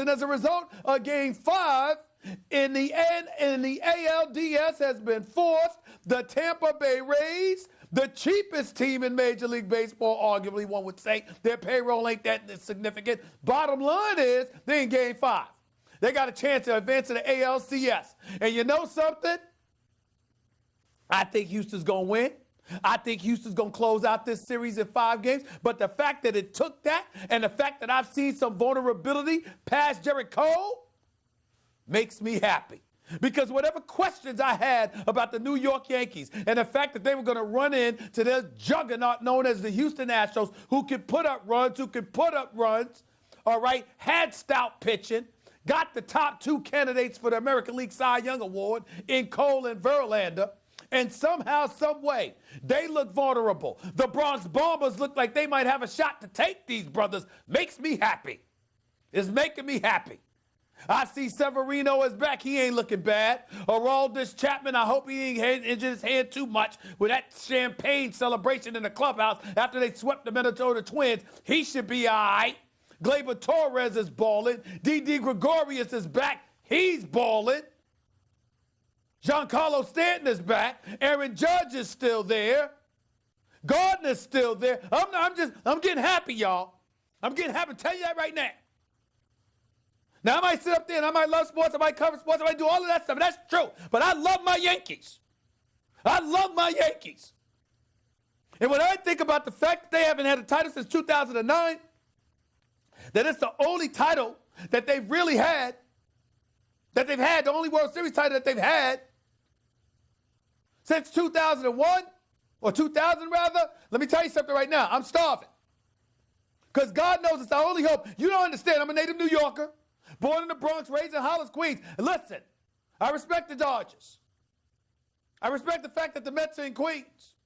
and as a result, a Game 5 in the ALDS has been forced. The Tampa Bay Rays, the cheapest team in Major League Baseball, arguably one would say, their payroll ain't that significant. Bottom line is, they're in Game 5. They got a chance to advance to the ALCS. And you know something? I think Houston's going to win. I think Houston's going to close out this series in 5 games. But the fact that it took that and the fact that I've seen some vulnerability past Jarrett Cole makes me happy. Because whatever questions I had about the New York Yankees and the fact that they were going to run into their juggernaut known as the Houston Astros, who could put up runs, all right, had stout pitching, got the top 2 candidates for the American League Cy Young Award in Cole and Verlander, and somehow, some way, they look vulnerable. The Bronx Bombers look like they might have a shot to take these brothers. Makes me happy. It's making me happy. I see Severino is back. He ain't looking bad. Aroldis Chapman, I hope he ain't injured his hand too much with that champagne celebration in the clubhouse after they swept the Minnesota Twins. He should be all right. Gleyber Torres is balling. Didi Gregorius is back. He's balling. Giancarlo Stanton is back. Aaron Judge is still there. Gardner's still there. I'm getting happy, y'all. I'm getting happy. Tell you that right now. Now, I might sit up there and I might love sports, I might cover sports, I might do all of that stuff. That's true. But I love my Yankees. I love my Yankees. And when I think about the fact that they haven't had a title since 2009, that it's the only title that they've really had, the only World Series title that they've had since 2001, or 2000 rather, let me tell you something right now. I'm starving. Because God knows it's our only hope. You don't understand. I'm a native New Yorker, born in the Bronx, raised in Hollis, Queens. And listen, I respect the Dodgers. I respect the fact that the Mets are in Queens.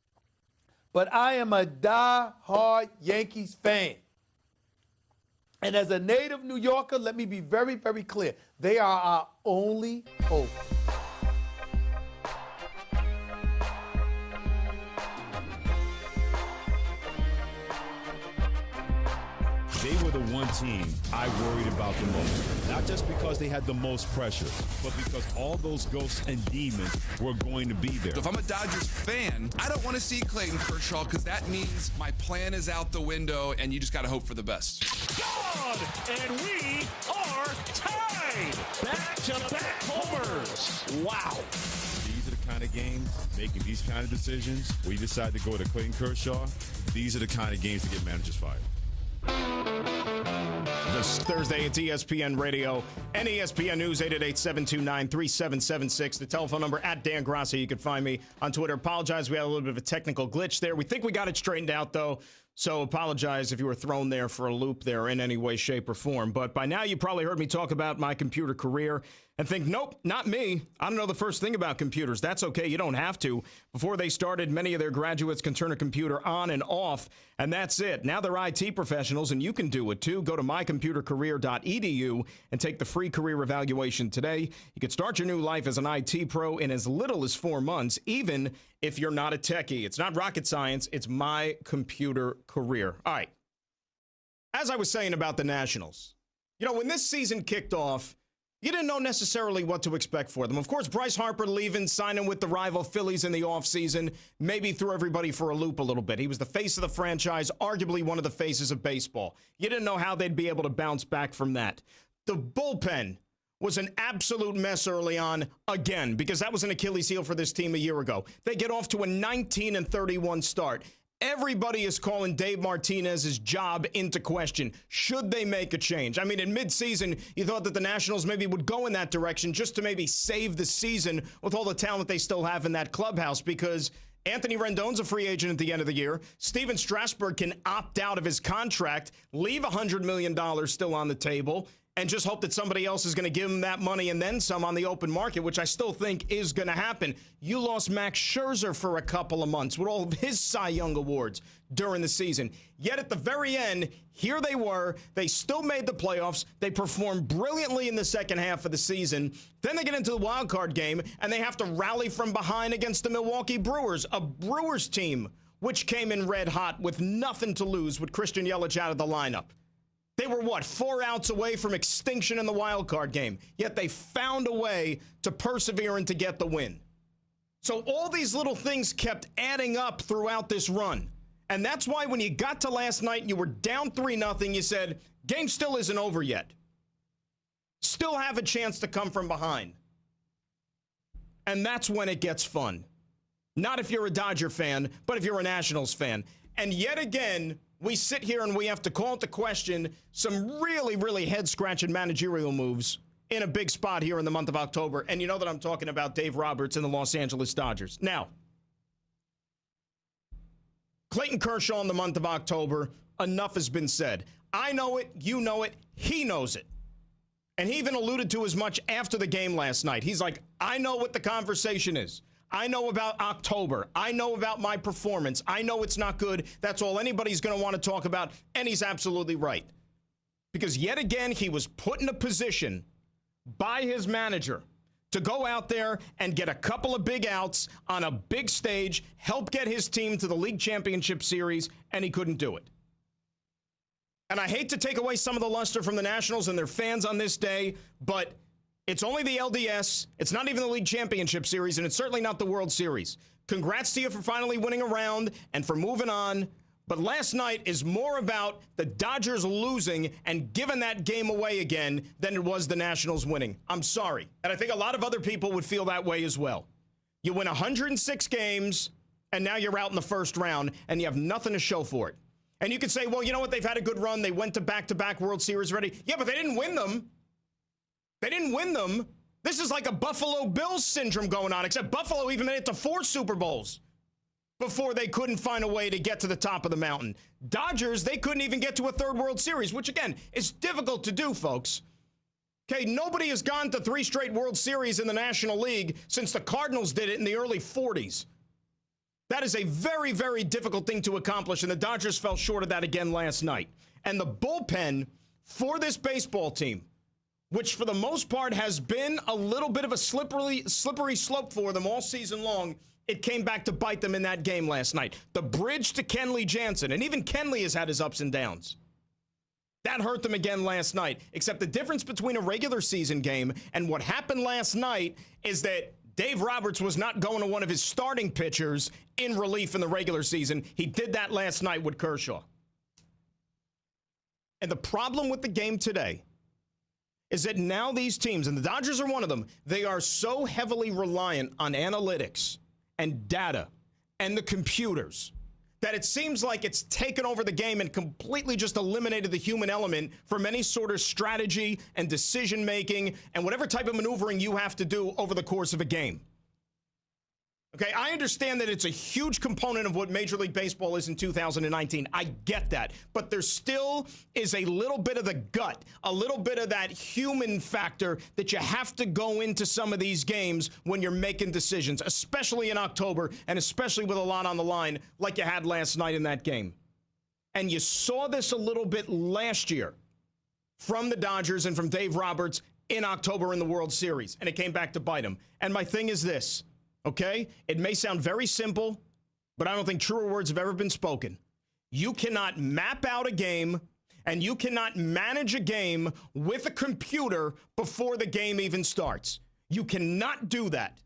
But I am a die-hard Yankees fan. And as a native New Yorker, let me be very, very clear. They are our only hope. They were the one team I worried about the most. Not just because they had the most pressure, but because all those ghosts and demons were going to be there. So if I'm a Dodgers fan, I don't want to see Clayton Kershaw because that means my plan is out the window and you just got to hope for the best. God, and we are tied. Back-to-back homers. Wow. These are the kind of games, making these kind of decisions, where you decide to go to Clayton Kershaw, these are the kind of games to get managers fired. This Thursday, it's ESPN Radio and ESPN News, 888-729-3776. The telephone number at Dan Grassi. You can find me on Twitter. Apologize, we had a little bit of a technical glitch there. We think we got it straightened out, though, so apologize if you were thrown there for a loop there in any way, shape, or form. But by now, you probably heard me talk about my computer career and think, nope, not me. I don't know the first thing about computers. That's okay. You don't have to. Before they started, many of their graduates can turn a computer on and off, and that's it. Now they're IT professionals, and you can do it too. Go to mycomputercareer.edu and take the free career evaluation today. You can start your new life as an IT pro in as little as 4 months, even if you're not a techie. It's not rocket science. It's My Computer Career. All right. As I was saying about the Nationals, you know, when this season kicked off, you didn't know necessarily what to expect for them. Of course, Bryce Harper leaving, signing with the rival Phillies in the offseason, maybe threw everybody for a loop a little bit. He was the face of the franchise, arguably one of the faces of baseball. You didn't know how they'd be able to bounce back from that. The bullpen was an absolute mess early on again, because that was an Achilles heel for this team a year ago. They get off to a 19-31 start. Everybody is calling Dave Martinez's job into question. Should they make a change? I mean, in midseason, you thought that the Nationals maybe would go in that direction just to maybe save the season with all the talent they still have in that clubhouse, because Anthony Rendon's a free agent at the end of the year. Steven Strasburg can opt out of his contract, leave $100 million still on the table, and just hope that somebody else is going to give him that money and then some on the open market, which I still think is going to happen. You lost Max Scherzer for a couple of months with all of his Cy Young awards during the season. Yet at the very end, here they were. They still made the playoffs. They performed brilliantly in the second half of the season. Then they get into the wild card game, and they have to rally from behind against the Milwaukee Brewers, a Brewers team which came in red hot with nothing to lose with Christian Yelich out of the lineup. They were, 4 outs away from extinction in the wild card game, yet they found a way to persevere and to get the win. So all these little things kept adding up throughout this run. And that's why when you got to last night and you were down 3-0, you said, game still isn't over yet. Still have a chance to come from behind. And that's when it gets fun. Not if you're a Dodger fan, but if you're a Nationals fan. And yet again, we sit here and we have to call into question some really, really head-scratching managerial moves in a big spot here in the month of October. And you know that I'm talking about Dave Roberts and the Los Angeles Dodgers. Now, Clayton Kershaw in the month of October, enough has been said. I know it, you know it, he knows it. And he even alluded to as much after the game last night. He's like, I know what the conversation is. I know about October. I know about my performance. I know it's not good. That's all anybody's going to want to talk about. And he's absolutely right. Because yet again, he was put in a position by his manager to go out there and get a couple of big outs on a big stage, help get his team to the league championship series, and he couldn't do it. And I hate to take away some of the luster from the Nationals and their fans on this day, but it's only the LDS, it's not even the league championship series, and it's certainly not the World Series. Congrats to you for finally winning a round and for moving on. But last night is more about the Dodgers losing and giving that game away again than it was the Nationals winning. I'm sorry. And I think a lot of other people would feel that way as well. You win 106 games, and now you're out in the first round, and you have nothing to show for it. And you could say, well, you know what? They've had a good run. They went to back-to-back World Series already. Yeah, but they didn't win them. They didn't win them. This is like a Buffalo Bills syndrome going on, except Buffalo even made it to 4 Super Bowls before they couldn't find a way to get to the top of the mountain. Dodgers, they couldn't even get to a 3rd World Series, which, again, is difficult to do, folks. Okay, nobody has gone to 3 straight World Series in the National League since the Cardinals did it in the early 40s. That is a very, very difficult thing to accomplish, and the Dodgers fell short of that again last night. And the bullpen for this baseball team, which for the most part has been a little bit of a slippery slope for them all season long, it came back to bite them in that game last night. The bridge to Kenley Jansen, and even Kenley has had his ups and downs. That hurt them again last night, except the difference between a regular season game and what happened last night is that Dave Roberts was not going to one of his starting pitchers in relief in the regular season. He did that last night with Kershaw. And the problem with the game today is that now these teams, and the Dodgers are one of them, they are so heavily reliant on analytics and data and the computers that it seems like it's taken over the game and completely just eliminated the human element from any sort of strategy and decision making and whatever type of maneuvering you have to do over the course of a game. Okay, I understand that it's a huge component of what Major League Baseball is in 2019. I get that. But there still is a little bit of the gut, a little bit of that human factor that you have to go into some of these games when you're making decisions, especially in October and especially with a lot on the line like you had last night in that game. And you saw this a little bit last year from the Dodgers and from Dave Roberts in October in the World Series, and it came back to bite him. And my thing is this. Okay? It may sound very simple, but I don't think truer words have ever been spoken. You cannot map out a game and you cannot manage a game with a computer before the game even starts. You cannot do that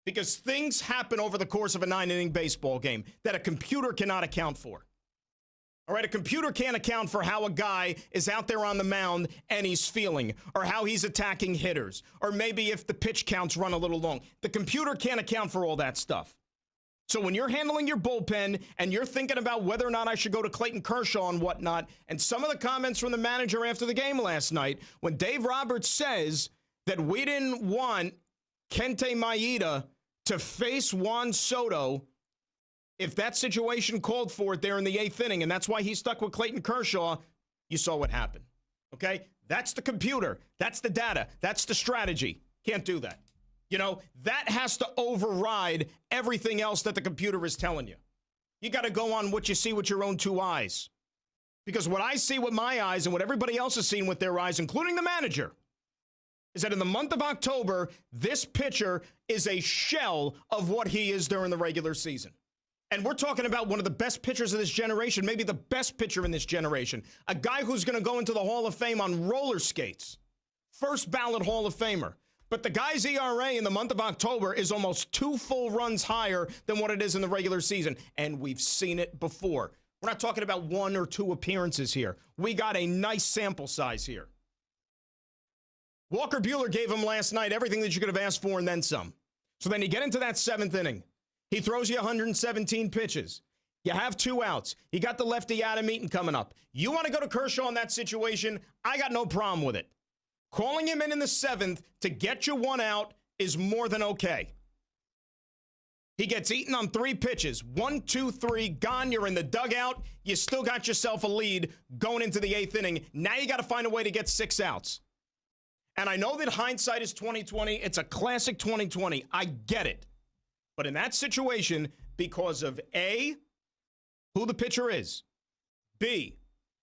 because things happen over the course of a 9-inning baseball game that a computer cannot account for. All right, a computer can't account for how a guy is out there on the mound and he's feeling, or how he's attacking hitters, or maybe if the pitch counts run a little long. The computer can't account for all that stuff. So when you're handling your bullpen and you're thinking about whether or not I should go to Clayton Kershaw and whatnot, and some of the comments from the manager after the game last night, when Dave Roberts says that we didn't want Kenta Maeda to face Juan Soto if that situation called for it there in the 8th inning, and that's why he stuck with Clayton Kershaw, you saw what happened. Okay? That's the computer. That's the data. That's the strategy. Can't do that. You know, that has to override everything else that the computer is telling you. You got to go on what you see with your own 2 eyes. Because what I see with my eyes and what everybody else has seen with their eyes, including the manager, is that in the month of October, this pitcher is a shell of what he is during the regular season. And we're talking about one of the best pitchers of this generation, maybe the best pitcher in this generation. A guy who's going to go into the Hall of Fame on roller skates. First ballot Hall of Famer. But the guy's ERA in the month of October is almost 2 full runs higher than what it is in the regular season. And we've seen it before. We're not talking about 1 or 2 appearances here. We got a nice sample size here. Walker Buehler gave him last night everything that you could have asked for and then some. So then you get into that 7th inning. He throws you 117 pitches. You have 2 outs. You got the lefty Adam Eaton coming up. You want to go to Kershaw in that situation? I got no problem with it. Calling him in the 7th to get you 1 out is more than okay. He gets Eaton on 3 pitches. 1, 2, 3, gone. You're in the dugout. You still got yourself a lead going into the 8th inning. Now you got to find a way to get 6 outs. And I know that hindsight is 20/20. It's a classic 20/20. I get it. But in that situation, because of A, who the pitcher is, B,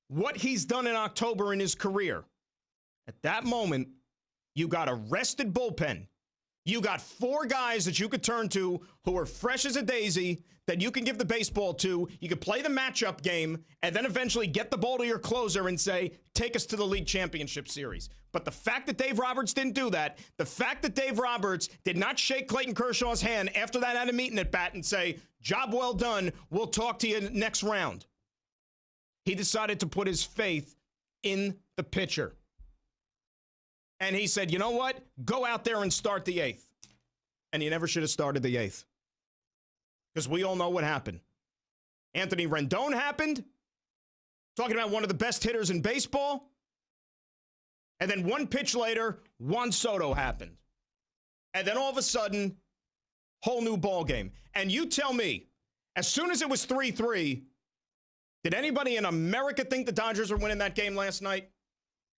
what he's done in October in his career, at that moment, you got a rested bullpen. You got 4 guys that you could turn to who are fresh as a daisy that you can give the baseball to. You could play the matchup game and then eventually get the ball to your closer and say, take us to the league championship series. But the fact that Dave Roberts didn't do that, the fact that Dave Roberts did not shake Clayton Kershaw's hand after that Adam Eaton at bat and say, job well done, we'll talk to you next round. He decided to put his faith in the pitcher. And he said, you know what? Go out there and start the 8th. And he never should have started the 8th. Because we all know what happened. Anthony Rendon happened. Talking about one of the best hitters in baseball. And then 1 pitch later, Juan Soto happened. And then all of a sudden, whole new ball game. And you tell me, as soon as it was 3-3, did anybody in America think the Dodgers were winning that game last night?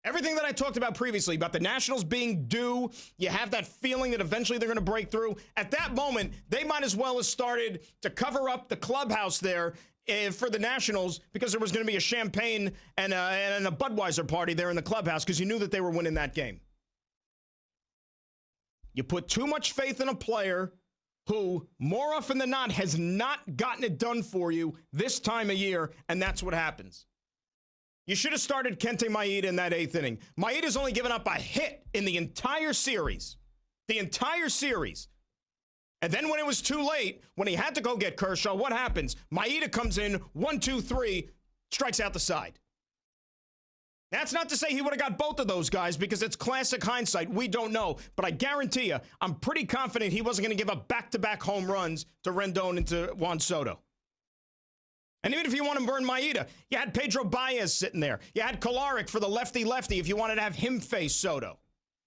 Everything that I talked about previously, about the Nationals being due, you have that feeling that eventually they're going to break through. At that moment, they might as well have started to cover up the clubhouse there for the Nationals because there was going to be a champagne and a Budweiser party there in the clubhouse because you knew that they were winning that game. You put too much faith in a player who, more often than not, has not gotten it done for you this time of year, and that's what happens. You should have started Kente Maeda in that 8th inning. Maeda's only given up a hit in the entire series. The entire series. And then when it was too late, when he had to go get Kershaw, what happens? Maeda comes in, 1, 2, 3, strikes out the side. That's not to say he would have got both of those guys because it's classic hindsight. We don't know. But I guarantee you, I'm pretty confident he wasn't going to give up back-to-back home runs to Rendon and to Juan Soto. And even if you want to burn Maeda, you had Pedro Baez sitting there. You had Kolarek for the lefty-lefty if you wanted to have him face Soto.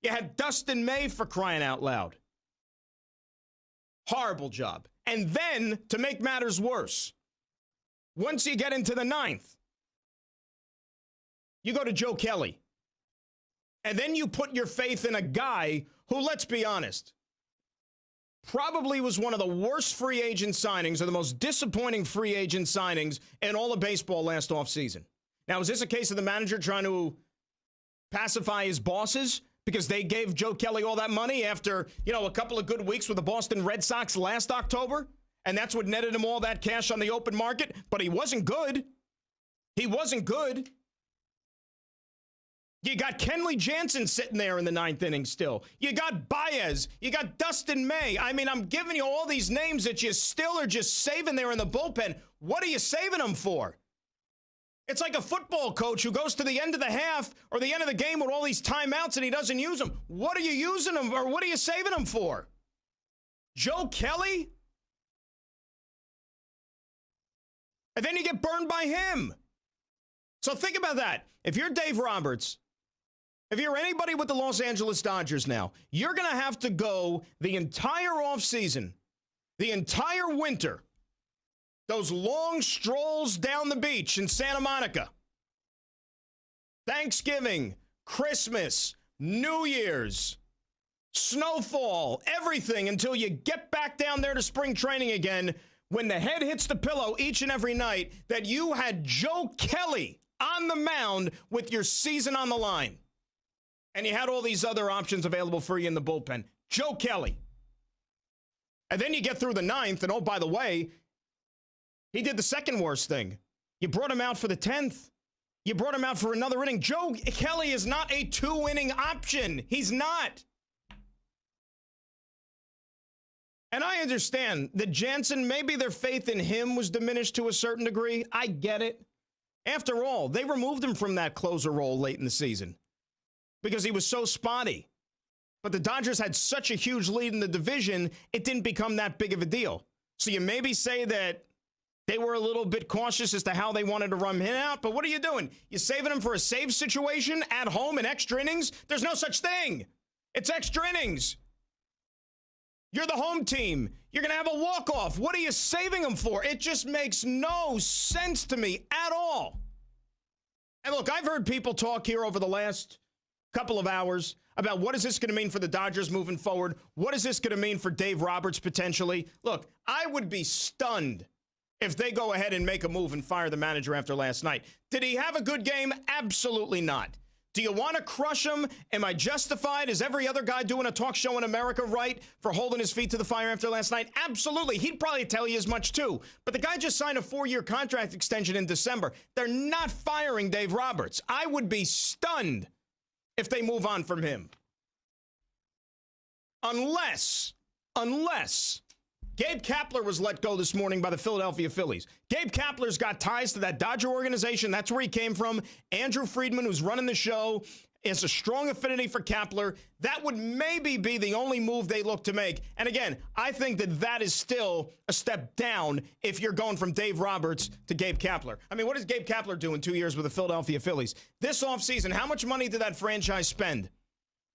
You had Dustin May for crying out loud. Horrible job. And then, to make matters worse, once you get into the 9th, you go to Joe Kelly. And then you put your faith in a guy who, let's be honest, probably was one of the worst free agent signings or the most disappointing free agent signings in all of baseball last offseason. Now, is this a case of the manager trying to pacify his bosses because they gave Joe Kelly all that money after, a couple of good weeks with the Boston Red Sox last October? And that's what netted him all that cash on the open market? But he wasn't good. He wasn't good. You got Kenley Jansen sitting there in the 9th inning still. You got Baez. You got Dustin May. I mean, I'm giving you all these names that you still are just saving there in the bullpen. What are you saving them for? It's like a football coach who goes to the end of the half or the end of the game with all these timeouts and he doesn't use them. What are you using them or what are you saving them for? Joe Kelly? And then you get burned by him. So think about that. If you're Dave Roberts, if you're anybody with the Los Angeles Dodgers now, you're going to have to go the entire offseason, the entire winter, those long strolls down the beach in Santa Monica, Thanksgiving, Christmas, New Year's, snowfall, everything until you get back down there to spring training again when the head hits the pillow each and every night that you had Joe Kelly on the mound with your season on the line. And you had all these other options available for you in the bullpen. Joe Kelly. And then you get through the 9th, and oh, by the way, He did the second worst thing. You brought him out for the 10th. You brought him out for another inning. Joe Kelly is not a 2-inning option. He's not. And I understand that Jansen, maybe their faith in him was diminished to a certain degree. I get it. After all, they removed him from that closer role late in the season because he was so spotty. But the Dodgers had such a huge lead in the division, it didn't become that big of a deal. So you maybe say that they were a little bit cautious as to how they wanted to run him out, but what are you doing? You saving him for a save situation at home in extra innings? There's no such thing. It's extra innings. You're the home team. You're going to have a walk-off. What are you saving him for? It just makes no sense to me at all. And look, I've heard people talk here over the last couple of hours about what is this going to mean for the Dodgers moving forward? What is this going to mean for Dave Roberts potentially? Look, I would be stunned if they go ahead and make a move and fire the manager after last night. Did he have a good game? Absolutely not. Do you want to crush him? Am I justified? Is every other guy doing a talk show in America right for holding his feet to the fire after last night? Absolutely. He'd probably tell you as much too. But the guy just signed a 4-year contract extension in December. They're not firing Dave Roberts. I would be stunned if they move on from him. Unless Gabe Kapler was let go this morning by the Philadelphia Phillies. Gabe Kapler's got ties to that Dodger organization. That's where he came from. Andrew Friedman, who's running the show, has a strong affinity for Kapler. That would maybe be the only move they look to make. And again, I think that is still a step down if you're going from Dave Roberts to Gabe Kapler. I mean, what does Gabe Kapler do in 2 years with the Philadelphia Phillies? This offseason, how much money did that franchise spend?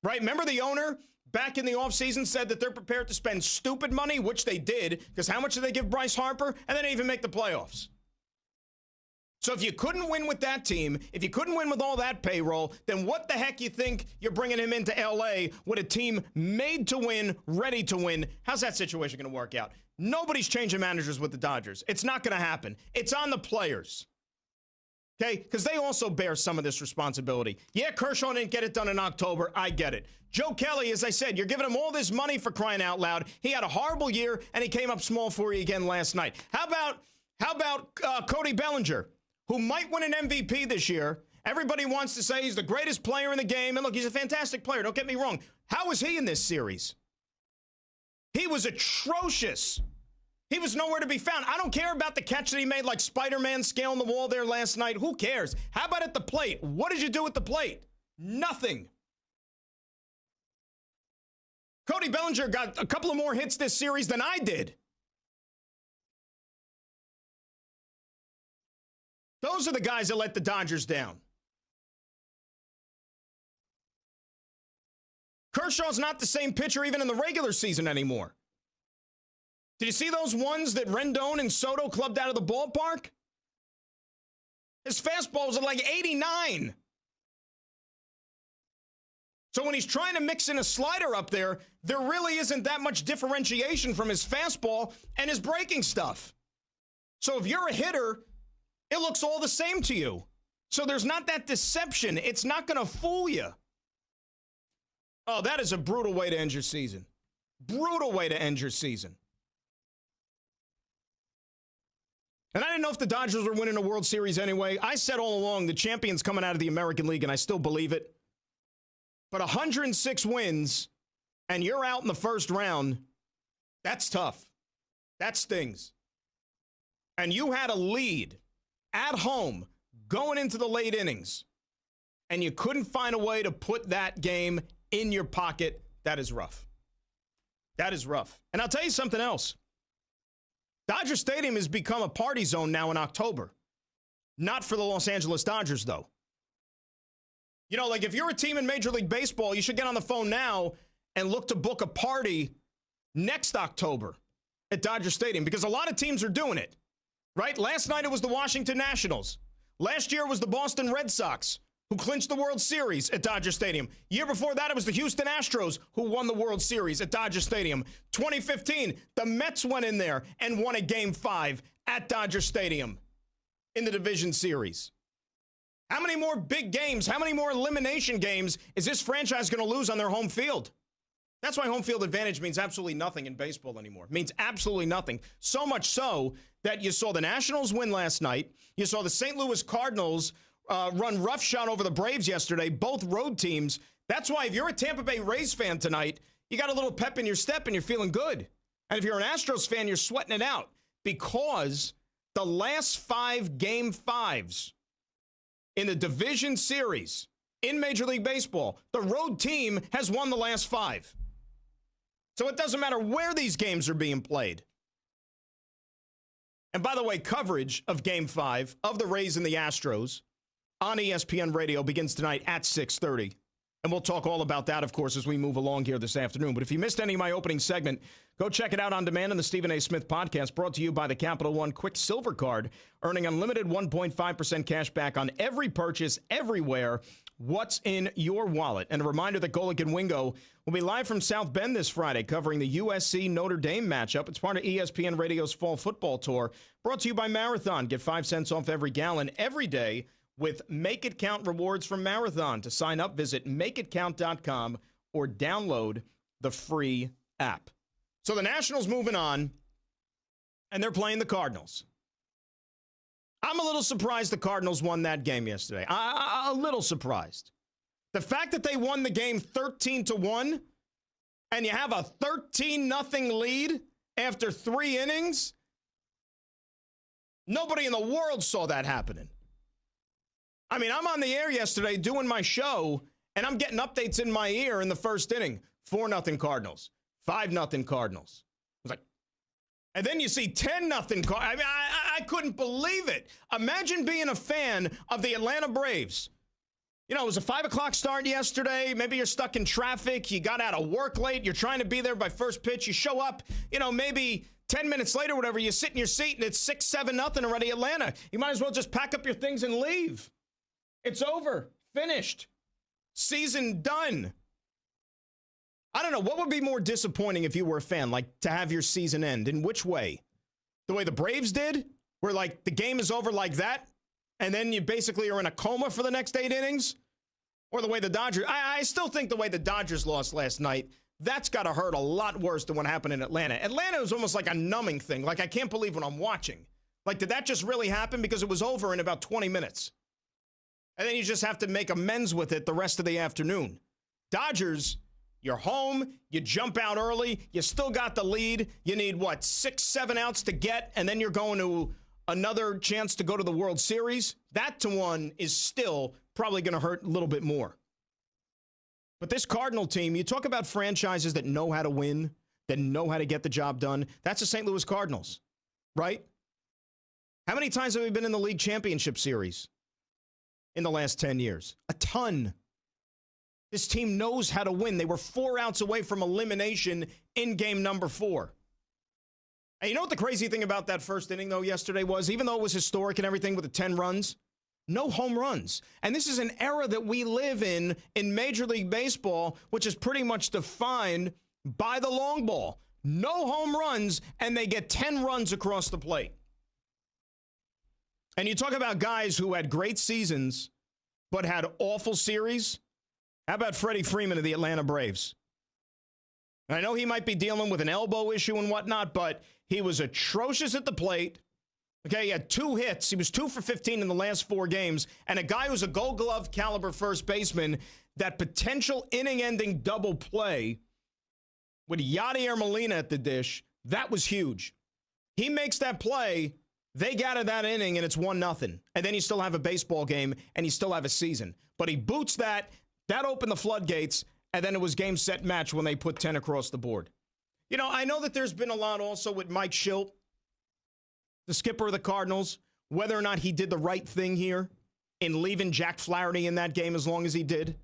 Right? Remember the owner back in the offseason said that they're prepared to spend stupid money, which they did, because how much did they give Bryce Harper? And they didn't even make the playoffs. So if you couldn't win with that team, if you couldn't win with all that payroll, then what the heck you think you're bringing him into L.A. with a team made to win, ready to win? How's that situation going to work out? Nobody's changing managers with the Dodgers. It's not going to happen. It's on the players. Okay? Because they also bear some of this responsibility. Yeah, Kershaw didn't get it done in October. I get it. Joe Kelly, as I said, you're giving him all this money for crying out loud. He had a horrible year, and he came up small for you again last night. How about Cody Bellinger, who might win an MVP this year? Everybody wants to say he's the greatest player in the game. And look, he's a fantastic player. Don't get me wrong. How was he in this series? He was atrocious. He was nowhere to be found. I don't care about the catch that he made like Spider-Man scaling the wall there last night. Who cares? How about at the plate? What did you do at the plate? Nothing. Cody Bellinger got a couple of more hits this series than I did. Those are the guys that let the Dodgers down. Kershaw's not the same pitcher even in the regular season anymore. Did you see those ones that Rendon and Soto clubbed out of the ballpark? His fastball was at like 89. So when he's trying to mix in a slider up there, there really isn't that much differentiation from his fastball and his breaking stuff. So if you're a hitter, it looks all the same to you. So there's not that deception. It's not going to fool you. Oh, that is a brutal way to end your season. Brutal way to end your season. And I didn't know if the Dodgers were winning a World Series anyway. I said all along the champion's coming out of the American League, and I still believe it. But 106 wins, and you're out in the first round, that's tough. That stings. And you had a lead at home going into the late innings, and you couldn't find a way to put that game in your pocket. That is rough. That is rough. And I'll tell you something else. Dodger Stadium has become a party zone now in October. Not for the Los Angeles Dodgers, though. You know, like if you're a team in Major League Baseball, you should get on the phone now and look to book a party next October at Dodger Stadium, because a lot of teams are doing it, right? Last night it was the Washington Nationals. Last year it was the Boston Red Sox, who clinched the World Series at Dodger Stadium. Year before that, it was the Houston Astros who won the World Series at Dodger Stadium. 2015, the Mets went in there and won a Game 5 at Dodger Stadium in the Division Series. How many more big games, how many more elimination games is this franchise going to lose on their home field? That's why home field advantage means absolutely nothing in baseball anymore. It means absolutely nothing. So much so that you saw the Nationals win last night. You saw the St. Louis Cardinals run roughshod over the Braves yesterday, both road teams. That's why if you're a Tampa Bay Rays fan tonight, you got a little pep in your step and you're feeling good. And if you're an Astros fan, you're sweating it out because the last 5 Game 5s in the division series in Major League Baseball, the road team has won the last 5. So it doesn't matter where these games are being played. And by the way, coverage of Game 5 of the Rays and the Astros on ESPN Radio begins tonight at 6:30. And we'll talk all about that, of course, as we move along here this afternoon. But if you missed any of my opening segment, go check it out on demand on the Stephen A. Smith podcast, brought to you by the Capital One Quick Silver Card, earning unlimited 1.5% cash back on every purchase, everywhere. What's in your wallet? And a reminder that Golic and Wingo will be live from South Bend this Friday, covering the USC Notre Dame matchup. It's part of ESPN Radio's Fall Football Tour, brought to you by Marathon. Get 5 cents off every gallon every day with Make It Count rewards from Marathon. To sign up, visit makeitcount.com or download the free app. So the Nationals moving on, and they're playing the Cardinals. I'm a little surprised the Cardinals won that game yesterday. A little surprised. The fact that they won the game 13-1, and you have a 13-0 lead after 3 innings, nobody in the world saw that happening. I mean, I'm on the air yesterday doing my show, and I'm getting updates in my ear in the first inning. 4-0 Cardinals. 5-0 Cardinals. I was like, and then you see 10-0 Cardinals. I mean, I couldn't believe it. Imagine being a fan of the Atlanta Braves. You know, it was a 5 o'clock start yesterday. Maybe you're stuck in traffic. You got out of work late. You're trying to be there by first pitch. You show up, maybe 10 minutes later, whatever, you sit in your seat, and it's 6-7-0 already Atlanta. You might as well just pack up your things and leave. It's over. Finished. Season done. I don't know. What would be more disappointing if you were a fan, like to have your season end? In which way? The way the Braves did, where like the game is over like that, and then you basically are in a coma for the next 8 innings? Or the way the Dodgers, I still think the way the Dodgers lost last night, that's got to hurt a lot worse than what happened in Atlanta. Atlanta was almost like a numbing thing. Like, I can't believe what I'm watching. Like, did that just really happen? Because it was over in about 20 minutes. And then you just have to make amends with it the rest of the afternoon. Dodgers, you're home, you jump out early, you still got the lead. You need, 6-7 outs to get, and then you're going to another chance to go to the World Series. That to one is still probably going to hurt a little bit more. But this Cardinal team, you talk about franchises that know how to win, that know how to get the job done. That's the St. Louis Cardinals, right? How many times have we been in the league championship series in the last 10 years? A ton. This team knows how to win. They were 4 outs away from elimination in game number 4. And you know what the crazy thing about that first inning, though, yesterday was? Even though it was historic and everything with the 10 runs, no home runs. And this is an era that we live in Major League Baseball, which is pretty much defined by the long ball. No home runs, and they get 10 runs across the plate. And you talk about guys who had great seasons but had awful series. How about Freddie Freeman of the Atlanta Braves? And I know he might be dealing with an elbow issue and whatnot, but he was atrocious at the plate. Okay, he had 2 hits. He was 2 for 15 in the last 4 games. And a guy who's a Gold Glove caliber first baseman, that potential inning-ending double play with Yadier Molina at the dish, that was huge. He makes that play, they get out of that inning, and it's 1-0. And then you still have a baseball game, and you still have a season. But he boots that opened the floodgates, and then it was game, set, match when they put 10 across the board. You know, I know that there's been a lot also with Mike Schilt, the skipper of the Cardinals, whether or not he did the right thing here in leaving Jack Flaherty in that game as long as he did.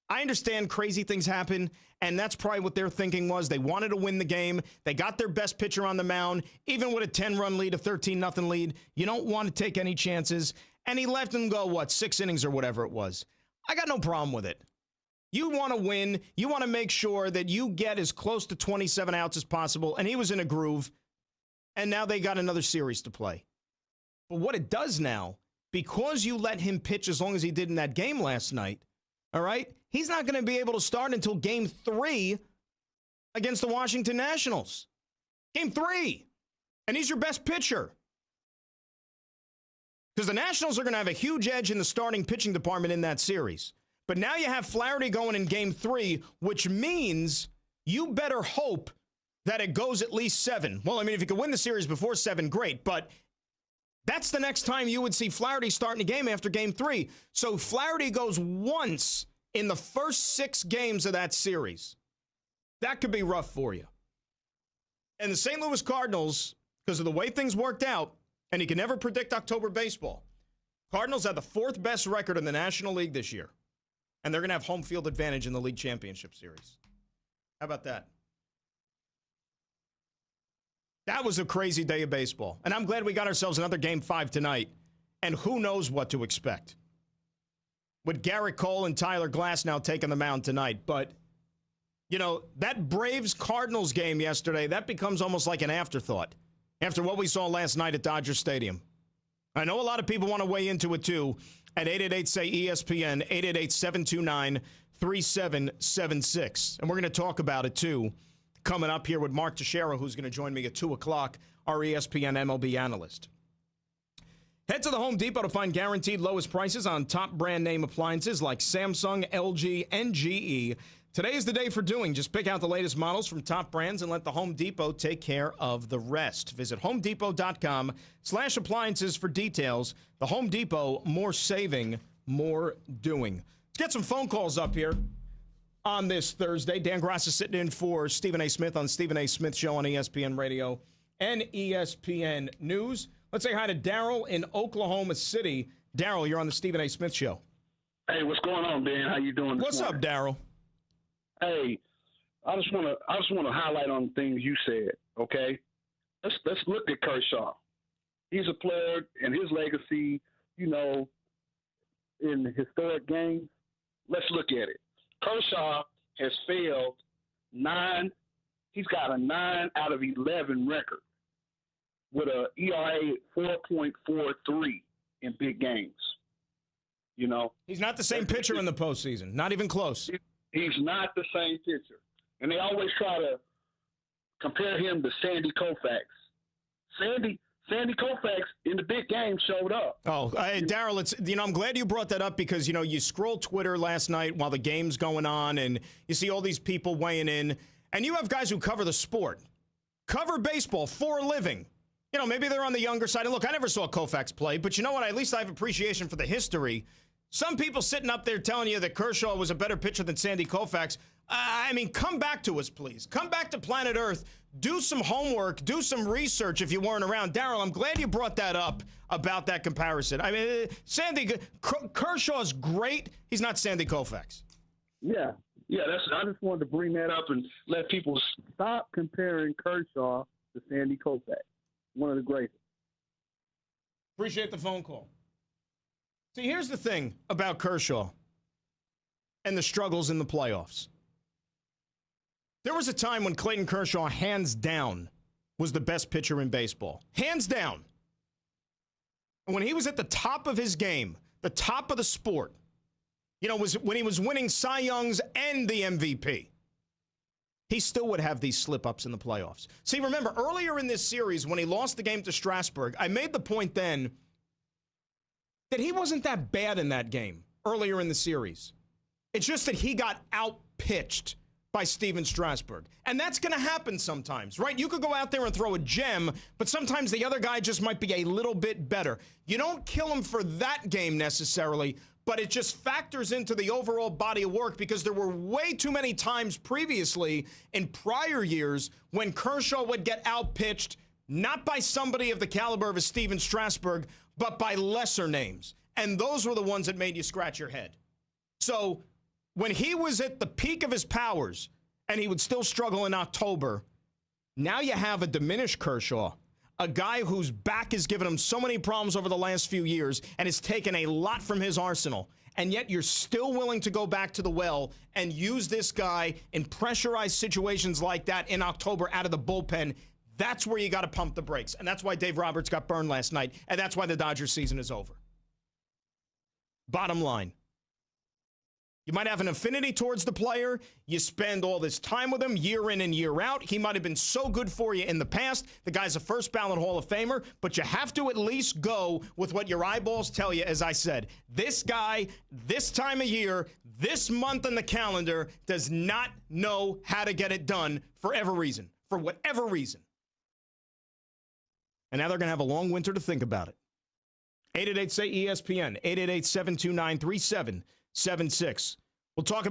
I understand crazy things happen, and that's probably what their thinking was. They wanted to win the game. They got their best pitcher on the mound. Even with a 10-run lead, a 13-0 lead, you don't want to take any chances. And he let them go, 6 innings or whatever it was. I got no problem with it. You want to win. You want to make sure that you get as close to 27 outs as possible, and he was in a groove, and now they got another series to play. But what it does now, because you let him pitch as long as he did in that game last night, all right, he's not going to be able to start until game 3 against the Washington Nationals. Game 3. And he's your best pitcher. Because the Nationals are going to have a huge edge in the starting pitching department in that series. But now you have Flaherty going in Game 3, which means you better hope that it goes at least 7. Well, I mean, if you could win the series before 7, great. But that's the next time you would see Flaherty starting a game after Game 3. So Flaherty goes once in the first 6 games of that series. That could be rough for you. And the St. Louis Cardinals, because of the way things worked out, and you can never predict October baseball, Cardinals have the 4th best record in the National League this year. And they're going to have home field advantage in the league championship series. How about that? That was a crazy day of baseball. And I'm glad we got ourselves another Game 5 tonight. And who knows what to expect with Garrett Cole and Tyler Glasnow taking the mound tonight. But, you know, that Braves-Cardinals game yesterday, that becomes almost like an afterthought after what we saw last night at Dodger Stadium. I know a lot of people want to weigh into it, too, at 888-SAY-ESPN, 888-729-3776. And we're going to talk about it, too, coming up here with Mark Teixeira, who's going to join me at 2 o'clock, our ESPN MLB analyst. Head to the Home Depot to find guaranteed lowest prices on top brand name appliances like Samsung, LG, and GE. Today is the day for doing. Just pick out the latest models from top brands and let the Home Depot take care of the rest. Visit homedepot.com/appliances for details. The Home Depot, more saving, more doing. Let's get some phone calls up here on this Thursday. Dan Grass is sitting in for Stephen A. Smith on the Stephen A. Smith Show on ESPN Radio and ESPN News. Let's say hi to Daryl in Oklahoma City. Daryl, you're on the Stephen A. Smith Show. Hey, what's going on, Dan? How you doing this morning? What's up, Daryl? Hey, I just want to highlight on things you said. Okay, let's look at Kershaw. He's a player, and his legacy, you know, in historic games. Let's look at it. Kershaw has failed 9. He's got a 9 out of 11 record with a ERA 4.43 in big games. You know, he's not the same pitcher in the postseason. Not even close. He's not the same pitcher. And they always try to compare him to Sandy Koufax. Sandy Koufax in the big game showed up. Oh, Daryl, I'm glad you brought that up because, you scroll Twitter last night while the game's going on and you see all these people weighing in. And you have guys who cover the sport, cover baseball for a living. Maybe they're on the younger side. And look, I never saw Koufax play, but you know what? At least I have appreciation for the history. Some people sitting up there telling you that Kershaw was a better pitcher than Sandy Koufax. Come back to us, please. Come back to planet Earth. Do some homework. Do some research if you weren't around. Daryl, I'm glad you brought that up about that comparison. Kershaw's great. He's not Sandy Koufax. Yeah. I just wanted to bring that up and let people stop comparing Kershaw to Sandy Koufax. One of the greatest. Appreciate the phone call. See, here's the thing about Kershaw and the struggles in the playoffs. There was a time when Clayton Kershaw, hands down, was the best pitcher in baseball. Hands down. And when he was at the top of his game, the top of the sport, was when he was winning Cy Youngs and the MVP, he still would have these slip-ups in the playoffs. See, remember, earlier in this series, when he lost the game to Strasburg, I made the point then that he wasn't that bad in that game earlier in the series. It's just that he got out-pitched by Steven Strasburg. And that's going to happen sometimes, right? You could go out there and throw a gem, but sometimes the other guy just might be a little bit better. You don't kill him for that game necessarily, but it just factors into the overall body of work because there were way too many times previously in prior years when Kershaw would get out-pitched, not by somebody of the caliber of a Steven Strasburg, but by lesser names. And those were the ones that made you scratch your head. So when he was at the peak of his powers and he would still struggle in October, now you have a diminished Kershaw, a guy whose back has given him so many problems over the last few years and has taken a lot from his arsenal. And yet you're still willing to go back to the well and use this guy in pressurized situations like that in October out of the bullpen. That's where you got to pump the brakes. And that's why Dave Roberts got burned last night. And that's why the Dodgers season is over. Bottom line. You might have an affinity towards the player. You spend all this time with him year in and year out. He might have been so good for you in the past. The guy's a first ballot Hall of Famer, but you have to at least go with what your eyeballs tell you. As I said, this guy, this time of year, this month on the calendar does not know how to get it done for whatever reason. And now they're going to have a long winter to think about it. 888-SAY-ESPN, 888-729-3776. We'll talk about